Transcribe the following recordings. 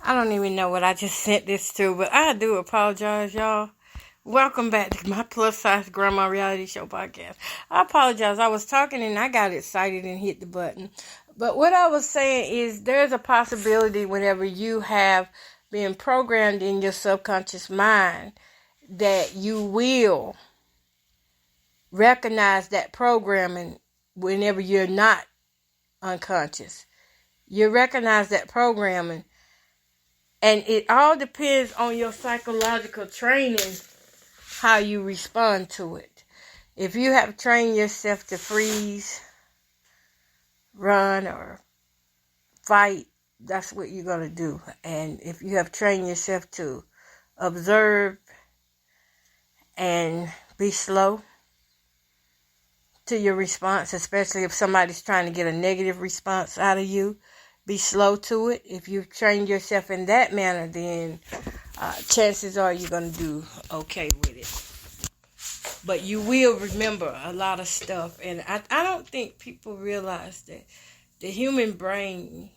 I don't even know what I just sent this to, but I do apologize, y'all. Welcome back to my Plus Size Grandma Reality Show podcast. I apologize. I was talking and I got excited and hit the button. But what I was saying is there's a possibility whenever you have been programmed in your subconscious mind that you will recognize that programming whenever you're not unconscious. You recognize that programming. And it all depends on your psychological training, how you respond to it. If you have trained yourself to freeze, run, or fight, that's what you're going to do. And if you have trained yourself to observe and be slow to your response, especially if somebody's trying to get a negative response out of you, be slow to it. If you've trained yourself in that manner, then chances are you're going to do okay with it. But you will remember a lot of stuff. And I don't think people realize that the human brain,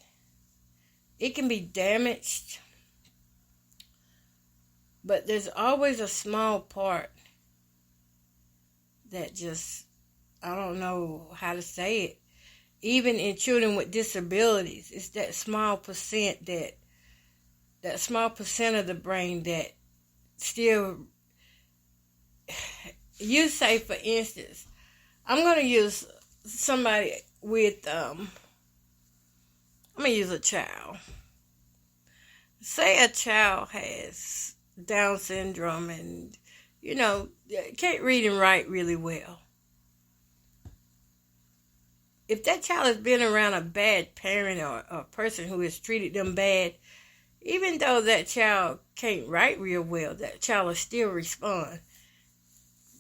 it can be damaged. But there's always a small part that just, I don't know how to say it. Even in children with disabilities, it's that small percent of the brain that still, you say, for instance, I'm going to use somebody with, I'm going to use a child. Say a child has Down syndrome and, can't read and write really well. If that child has been around a bad parent or a person who has treated them bad, even though that child can't write real well, that child will still respond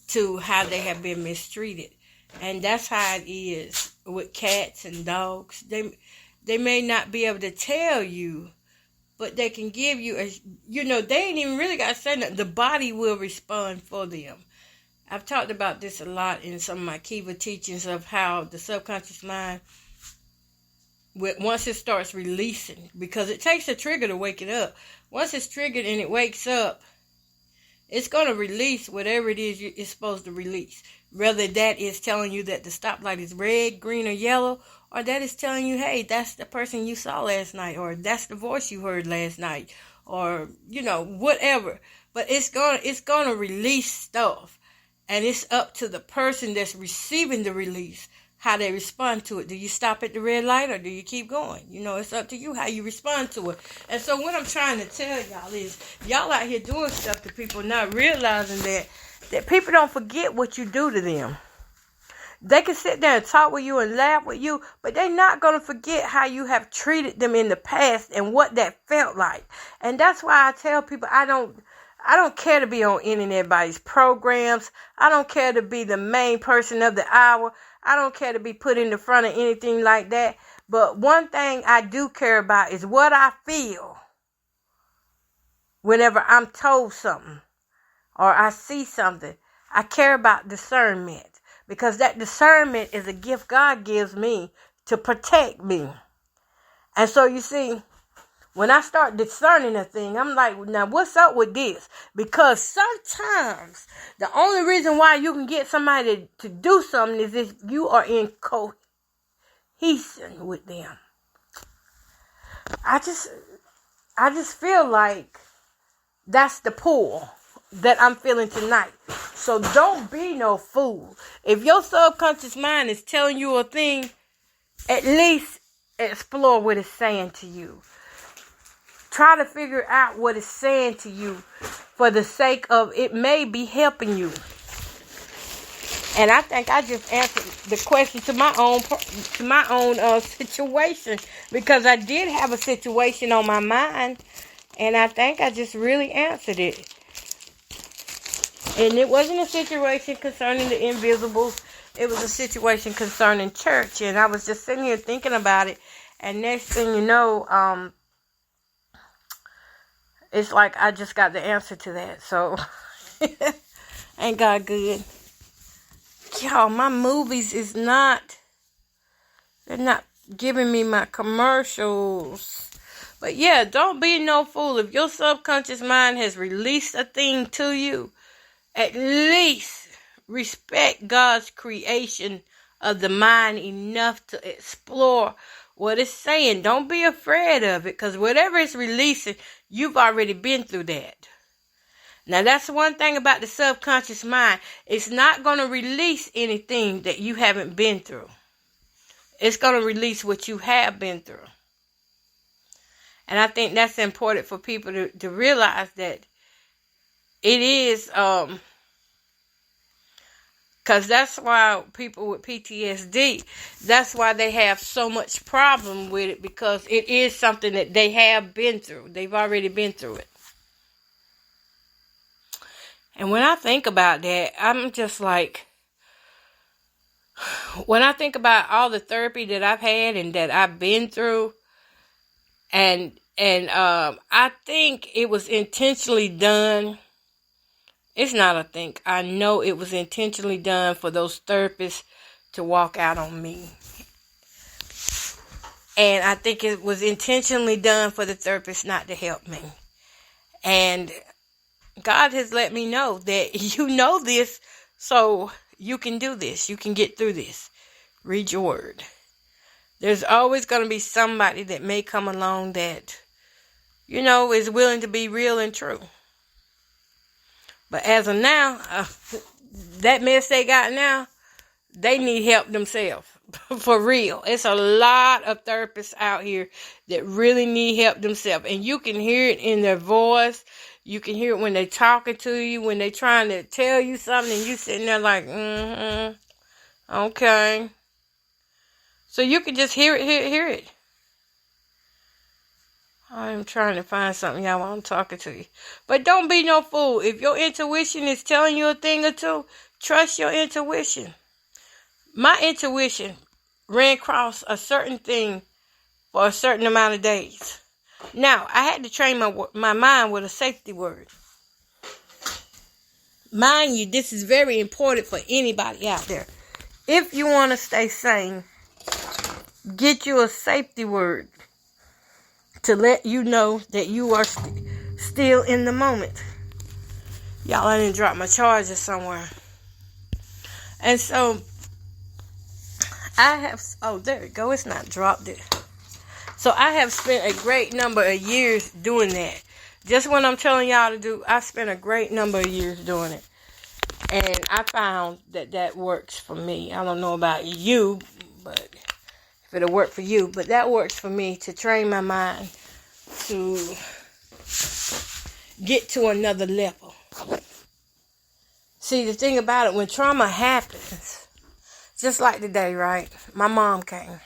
to how they have been mistreated. And that's how it is with cats and dogs. They may not be able to tell you, but they can give you they ain't even really got to say nothing. The body will respond for them. I've talked about this a lot in some of my Kiva teachings of how the subconscious mind, once it starts releasing, because it takes a trigger to wake it up. Once it's triggered and it wakes up, it's going to release whatever it is it's supposed to release. Whether that is telling you that the stoplight is red, green, or yellow, or that is telling you, hey, that's the person you saw last night, or that's the voice you heard last night, or, whatever. But it's going to release stuff. And it's up to the person that's receiving the release, how they respond to it. Do you stop at the red light or do you keep going? It's up to you how you respond to it. And so what I'm trying to tell y'all is, y'all out here doing stuff to people, not realizing that people don't forget what you do to them. They can sit there and talk with you and laugh with you, but they're not going to forget how you have treated them in the past and what that felt like. And that's why I tell people I don't care to be on anybody's programs. I don't care to be the main person of the hour. I don't care to be put in the front of anything like that. But one thing I do care about is what I feel whenever I'm told something or I see something. I care about discernment, because that discernment is a gift God gives me to protect me. And so you see, when I start discerning a thing, I'm like, now what's up with this? Because sometimes the only reason why you can get somebody to do something is if you are in cohesion with them. I just feel like that's the pull that I'm feeling tonight. So don't be no fool. If your subconscious mind is telling you a thing, at least explore what it's saying to you. Try to figure out what it's saying to you for the sake of it may be helping you. And I think I just answered the question to my own situation, because I did have a situation on my mind, and I think I just really answered it. And it wasn't a situation concerning the invisibles. It was a situation concerning church, and I was just sitting here thinking about it. And next thing you know, it's like I just got the answer to that. So, ain't God good? Y'all, my movies is not, they're not giving me my commercials. But yeah, don't be no fool. If your subconscious mind has released a thing to you, at least respect God's creation of the mind enough to explore what it's saying. Don't be afraid of it, because whatever it's releasing, you've already been through that. Now, that's one thing about the subconscious mind. It's not going to release anything that you haven't been through. It's going to release what you have been through. And I think that's important for people to realize that it is, because that's why people with PTSD, that's why they have so much problem with it, because it is something that they have been through. They've already been through it. And when I think about that, I'm just like, when I think about all the therapy that I've had and that I've been through, and I think it was intentionally done. It's not a think. I know it was intentionally done for those therapists to walk out on me. And I think it was intentionally done for the therapist not to help me. And God has let me know that you know this, so you can do this. You can get through this. Read your word. There's always going to be somebody that may come along that, is willing to be real and true. But as of now, that mess they got now, they need help themselves. For real. It's a lot of therapists out here that really need help themselves. And you can hear it in their voice. You can hear it when they're talking to you, when they're trying to tell you something, and you sitting there like, okay. So you can just hear it. I'm trying to find something, y'all, while I'm talking to you. But don't be no fool. If your intuition is telling you a thing or two, trust your intuition. My intuition ran across a certain thing for a certain amount of days. Now, I had to train my mind with a safety word. Mind you, this is very important for anybody out there. If you want to stay sane, get you a safety word to let you know that you are still in the moment. Y'all, I didn't drop my charger somewhere. And so, there it go. It's not dropped it. So I have spent a great number of years doing that. Just what I'm telling y'all to do, I spent a great number of years doing it. And I found that works for me. I don't know about you, but if it'll work for you. But that works for me, to train my mind to get to another level. See, the thing about it, when trauma happens, just like today, right? My mom came.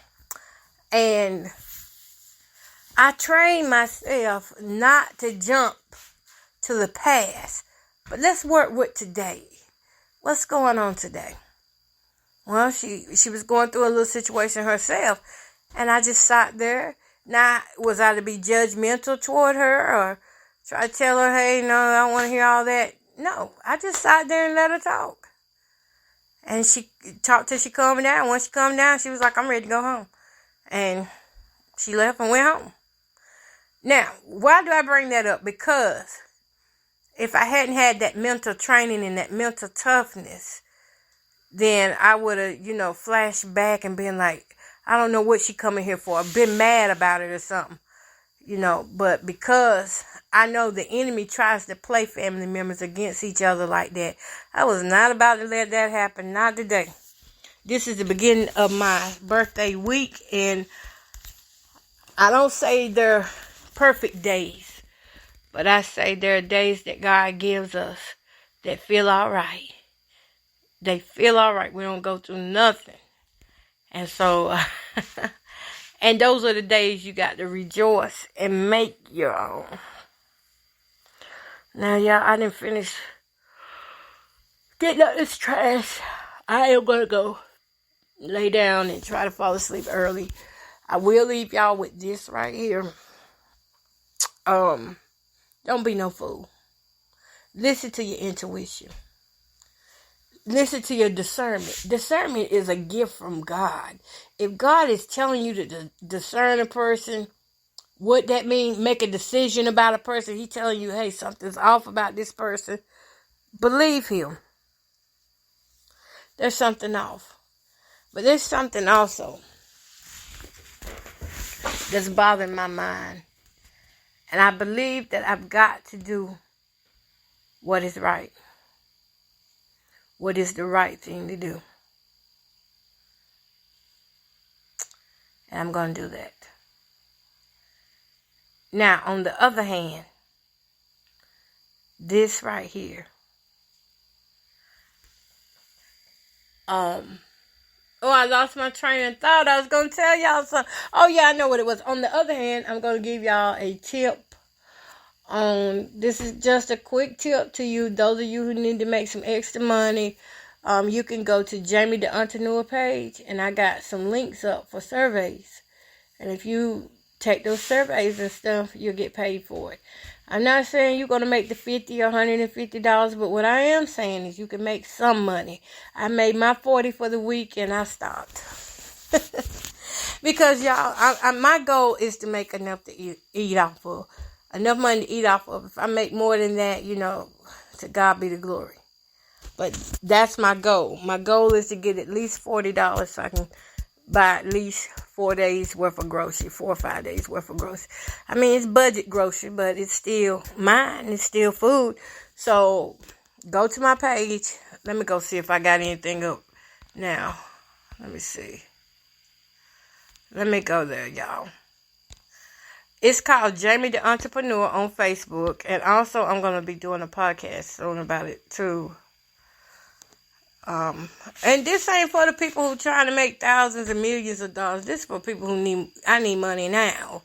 And I trained myself not to jump to the past. But let's work with today. What's going on today? Well, she was going through a little situation herself. And I just sat there. Now, was I to be judgmental toward her or try to tell her, hey, no, I don't want to hear all that? No, I just sat there and let her talk. And she talked till she calmed down. Once she calmed down, she was like, I'm ready to go home. And she left and went home. Now, why do I bring that up? Because if I hadn't had that mental training and that mental toughness, then I would have, flashed back and been like, I don't know what she coming here for. I've been mad about it or something, But because I know the enemy tries to play family members against each other like that, I was not about to let that happen. Not today. This is the beginning of my birthday week, and I don't say they're perfect days, but I say there are days that God gives us that feel all right. They feel all right. We don't go through nothing. And so, and those are the days you got to rejoice and make your own. Now, y'all, I didn't finish getting up this trash. I am going to go lay down and try to fall asleep early. I will leave y'all with this right here. Don't be no fool. Listen to your intuition. listen to your discernment. Discernment is a gift from God. If God is telling you to discern a person, what that means, make a decision about a person, He telling you, hey, something's off about this person, believe Him. There's something off. But there's something also that's bothering my mind. And I believe that I've got to do what is right. What is the right thing to do. And I'm going to do that. Now, on the other hand, this right here. I lost my train of thought. I was going to tell y'all something. Oh, yeah, I know what it was. On the other hand, I'm going to give y'all a tip. This is just a quick tip to you. Those of you who need to make some extra money, you can go to Jamie the Entrepreneur page, and I got some links up for surveys. And if you take those surveys and stuff, you'll get paid for it. I'm not saying you're going to make the $50 or $150, but what I am saying is you can make some money. I made my $40 for the week, and I stopped. Because, y'all, my goal is to make enough to eat off of. Enough money to eat off of. If I make more than that, to God be the glory. But that's my goal. My goal is to get at least $40 so I can buy at least 4 days worth of grocery, 4 or 5 days worth of grocery. I mean, it's budget grocery, but it's still mine. It's still food. So go to my page. Let me go see if I got anything up now. Let me see. Let me go there, y'all. It's called Jamie the Entrepreneur on Facebook. And also, I'm going to be doing a podcast soon about it, too. And this ain't for the people who trying to make thousands and millions of dollars. This is for people who I need money now.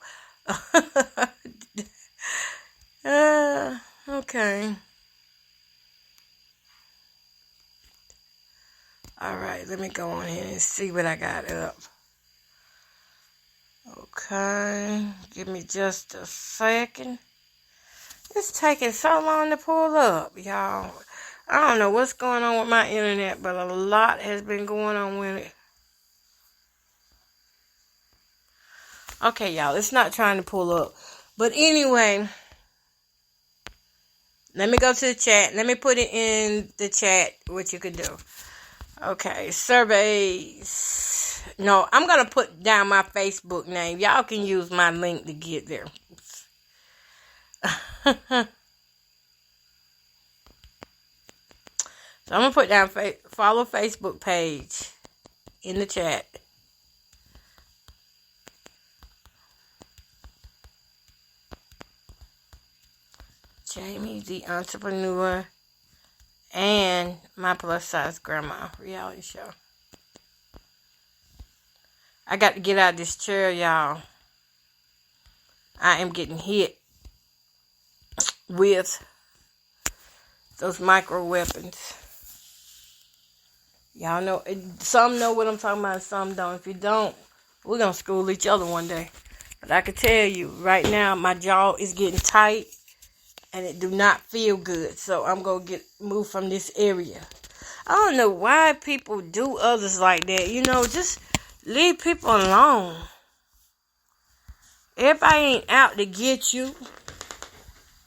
Okay. All right, let me go on here and see what I got up. Okay, give me just a second. It's taking so long to pull up, y'all. I don't know what's going on with my internet, but a lot has been going on with it. Okay, y'all, it's not trying to pull up. But anyway, let me go to the chat. Let me put it in the chat what you could do. Okay, surveys. No, I'm going to put down my Facebook name. Y'all can use my link to get there. So I'm going to put down follow Facebook page in the chat. Jamie the Entrepreneur and My Plus Size Grandma reality show. I got to get out of this chair, y'all. I am getting hit with those micro weapons. Y'all know, some know what I'm talking about, some don't. If you don't, we're going to school each other one day. But I can tell you, right now, my jaw is getting tight, and it do not feel good. So I'm going to move from this area. I don't know why people do others like that. Just leave people alone. Everybody ain't out to get you.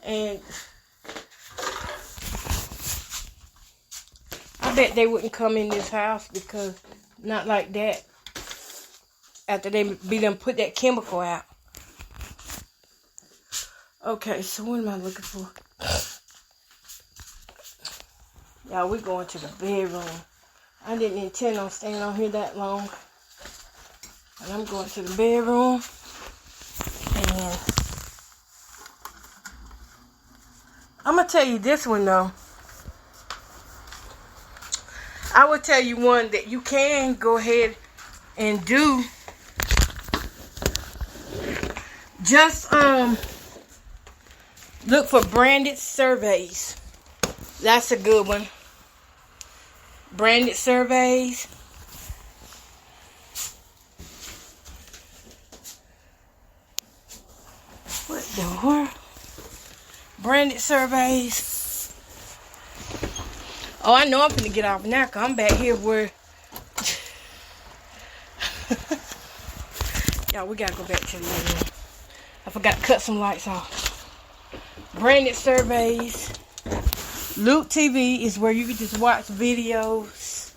And I bet they wouldn't come in this house because not like that. After they be done put that chemical out. Okay, so what am I looking for? Y'all, we're going to the bedroom. I didn't intend on staying on here that long. And I'm going to the bedroom. And I'm going to tell you this one, though. I will tell you one that you can go ahead and do. Just look for branded surveys. That's a good one. Branded surveys. What the world? Branded surveys. Oh, I know I'm finna get off now, because I'm back here where... Y'all, we gotta go back to the living room. I forgot to cut some lights off. Branded Surveys. Luke TV is where you can just watch videos.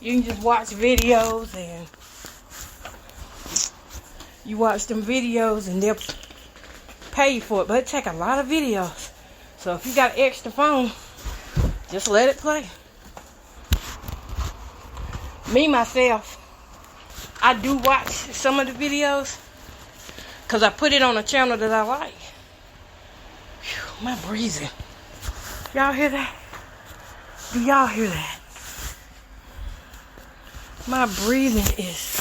You can just watch videos, and you watch them videos and they'll pay you for it. But it take a lot of videos. So if you got an extra phone, just let it play. Me, myself, I do watch some of the videos because I put it on a channel that I like. Whew, my breathing. Y'all hear that? Do y'all hear that? My breathing is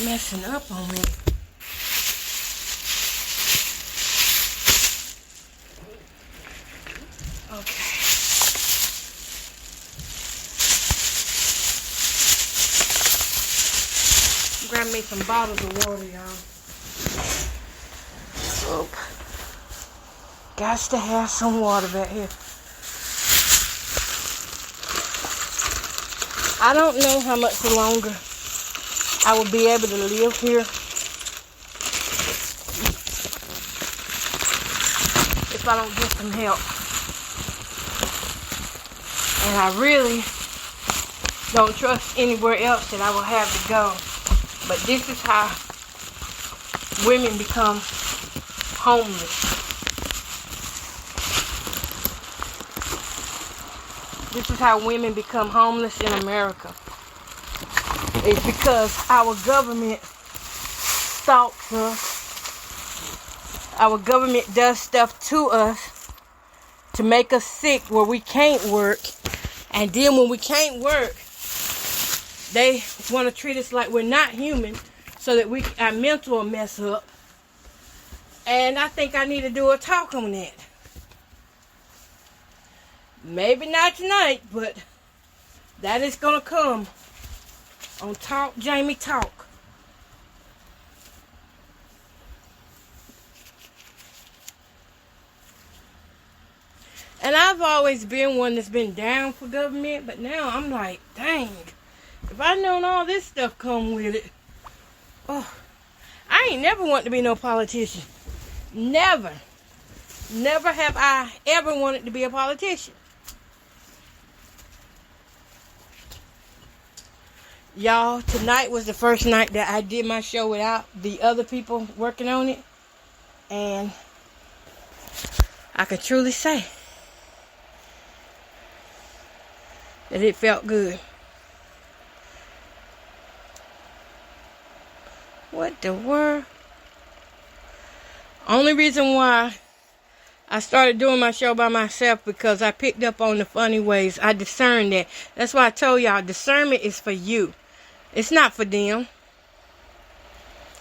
messing up on me. Okay. Grab me some bottles of water, y'all. Oh. Got to have some water back here. I don't know how much longer I will be able to live here. If I don't get some help. And I really don't trust anywhere else that I will have to go. But this is how women become homeless. This is how women become homeless in America. It's because our government stalks us. Our government does stuff to us to make us sick where we can't work. And then when we can't work, they want to treat us like we're not human so that our mental will mess up. And I think I need to do a talk on that. Maybe not tonight, but that is going to come on Talk Jamie Talk. And I've always been one that's been down for government, but now I'm like, dang, if I known all this stuff come with it, oh, I ain't never wanted to be no politician. Never. Never have I ever wanted to be a politician. Y'all, tonight was the first night that I did my show without the other people working on it. And I can truly say that it felt good. What the world? Only reason why I started doing my show by myself because I picked up on the funny ways. I discerned that. That's why I told y'all discernment is for you. It's not for them.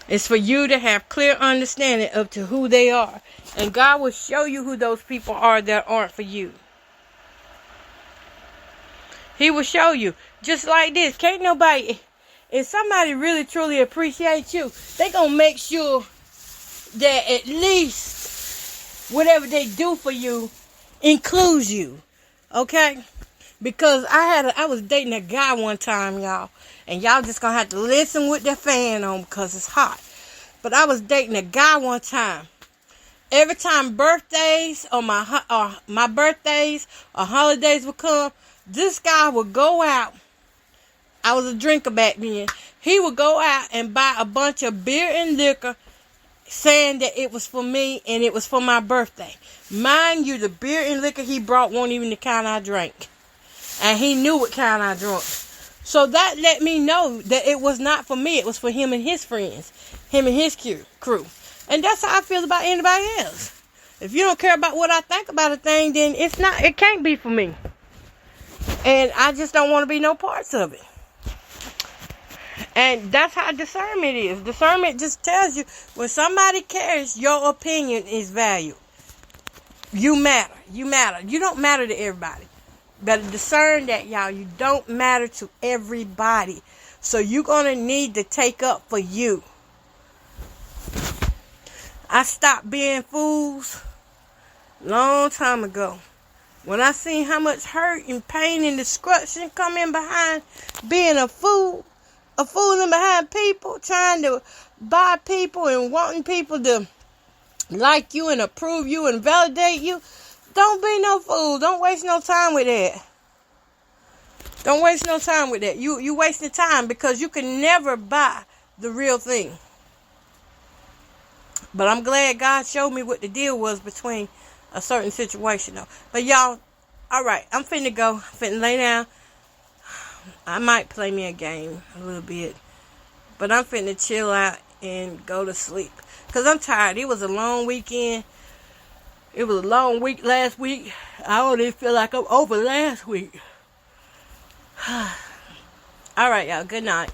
It's for you to have clear understanding of to who they are. And God will show you who those people are that aren't for you. He will show you. Just like this. Can't nobody, if somebody really truly appreciates you, they gonna make sure that at least whatever they do for you includes you. Okay? Because I was dating a guy one time, y'all. And y'all just gonna have to listen with the fan on because it's hot. But I was dating a guy one time. Every time birthdays or my birthdays or holidays would come, this guy would go out. I was a drinker back then. He would go out and buy a bunch of beer and liquor, saying that it was for me and it was for my birthday. Mind you, the beer and liquor he brought weren't even the kind I drank. And he knew what kind I drank. So that let me know that it was not for me. It was for him and his friends. Him and his crew. And that's how I feel about anybody else. If you don't care about what I think about a thing, then it can't be for me. And I just don't want to be no parts of it. And that's how discernment is. Discernment just tells you when somebody cares, your opinion is valued. You matter. You matter. You don't matter to everybody. Better discern that, y'all. You don't matter to everybody. So you're going to need to take up for you. I stopped being fools long time ago. When I seen how much hurt and pain and destruction come in behind being a fooling behind people, trying to buy people and wanting people to like you and approve you and validate you. Don't be no fool. Don't waste no time with that. Don't waste no time with that. You wasting time because you can never buy the real thing. But I'm glad God showed me what the deal was between a certain situation though. But y'all, alright, I'm finna go. I'm finna lay down. I might play me a game a little bit. But I'm finna chill out and go to sleep. Because I'm tired. It was a long weekend. It was a long week last week. I don't even feel like I'm over last week. Alright, y'all. Good night.